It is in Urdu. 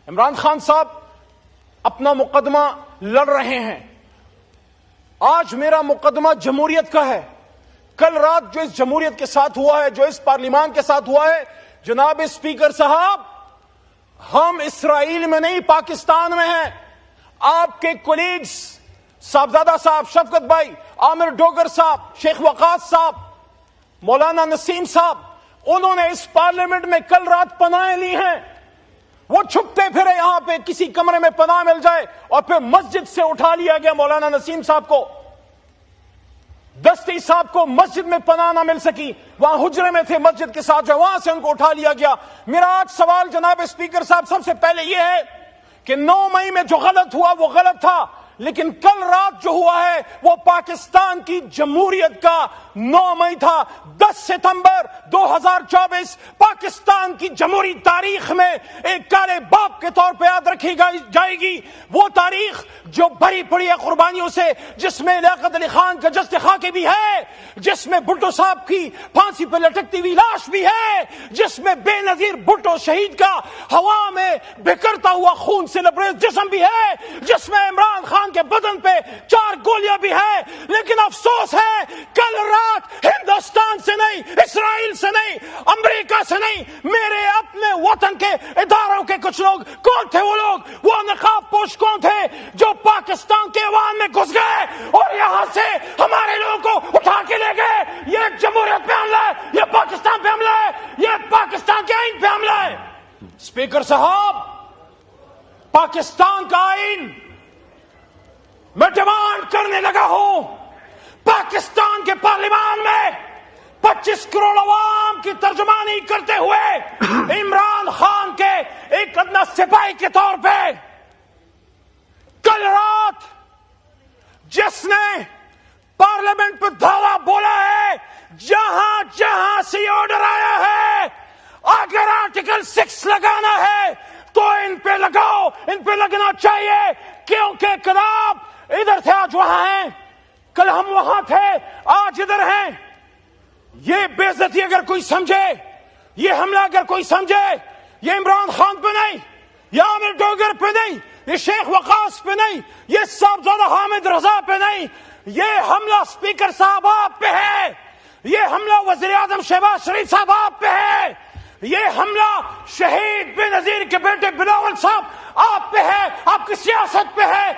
عمران خان صاحب اپنا مقدمہ لڑ رہے ہیں. آج میرا مقدمہ جمہوریت کا ہے. کل رات جو اس جمہوریت کے ساتھ ہوا ہے, جو اس پارلیمان کے ساتھ ہوا ہے, جناب اسپیکر صاحب, ہم اسرائیل میں نہیں پاکستان میں ہیں. آپ کے کولیگز صاحبزادہ صاحب, شفقت بھائی, عامر ڈوگر صاحب, شیخ وقاص صاحب, مولانا نسیم صاحب, انہوں نے اس پارلیمنٹ میں کل رات پناہیں لی ہیں. وہ چھپتے پھرے یہاں پہ, کسی کمرے میں پناہ مل جائے, اور پھر مسجد سے اٹھا لیا گیا مولانا نسیم صاحب کو. دستی صاحب کو مسجد میں پناہ نہ مل سکی, وہاں حجرے میں تھے مسجد کے ساتھ, جو وہاں سے ان کو اٹھا لیا گیا. میرا آج سوال جناب اسپیکر صاحب سب سے پہلے یہ ہے کہ 9 مئی میں جو غلط ہوا وہ غلط تھا, لیکن کل رات جو ہوا ہے وہ پاکستان کی جمہوریت کا 9 مئی تھا. 10 ستمبر 2024 پاکستان کی جمہوری تاریخ میں ایک کالے باپ کے طور پہ یاد رکھی جائے گی. وہ تاریخ جو بھری پڑی ہے قربانیوں سے, جس میں لیاقت علی خان کا جسد خاکے بھی ہے, جس میں بھٹو صاحب کی پھانسی پہ لٹکتی ہوئی لاش بھی ہے, جس میں بے نظیر بھٹو شہید کا ہوا میں بکھرتا ہوا خون سے لبریز جسم بھی ہے, جس میں عمران خان کے بدن پہ 4 گولیاں بھی ہے. لیکن افسوس ہے کل رات ہندوستان سے نہیں, اسرائیل سے نہیں, امریکہ سے نہیں, میرے اپنے وطن کے اداروں کے کچھ لوگ. کون تھے وہ لوگ؟ وہ نقاب پوش کون تھے جو پاکستان کے عوام میں گھس گئے اور یہاں سے ہمارے لوگوں کو اٹھا کے لے گئے؟ یہ جمہوریت پہ حملہ ہے, یہ پاکستان پہ حملہ ہے, یہ پاکستان کے آئین پہ حملہ ہے. اسپیکر صاحب, پاکستان کا آئین میں ڈیمانڈ کرنے لگا ہوں, پاکستان کے پارلیمان میں 25 کروڑ عوام کی ترجمانی کرتے ہوئے عمران خان کے ایک ادنا سپاہی کے طور پہ کل رات جس نے پارلیمنٹ پہ دھاوا بولا ہے, جہاں جہاں سے یہ آرڈر آیا ہے, اگر آرٹیکل 6 لگانا ہے تو ان پہ لگاؤ, ان پہ لگنا چاہیے, کیونکہ کل آپ ادھر تھے, آج وہاں ہیں, کل ہم وہاں تھے, آج ادھر ہیں. یہ بے عزتی اگر کوئی سمجھے, یہ حملہ اگر کوئی سمجھے, یہ عمران خان پہ نہیں, یہ عامر ڈوگر پہ نہیں, یہ شیخ وقاص پہ نہیں, یہ صاحبزادہ حامد رضا پہ نہیں, یہ حملہ اسپیکر صاحب آپ پہ ہے, یہ حملہ وزیر اعظم شہباز شریف صاحب آپ پہ ہے, یہ حملہ شہید بے نظیر کے بیٹے بلاول صاحب آپ پہ ہے, آپ کی سیاست پہ ہے.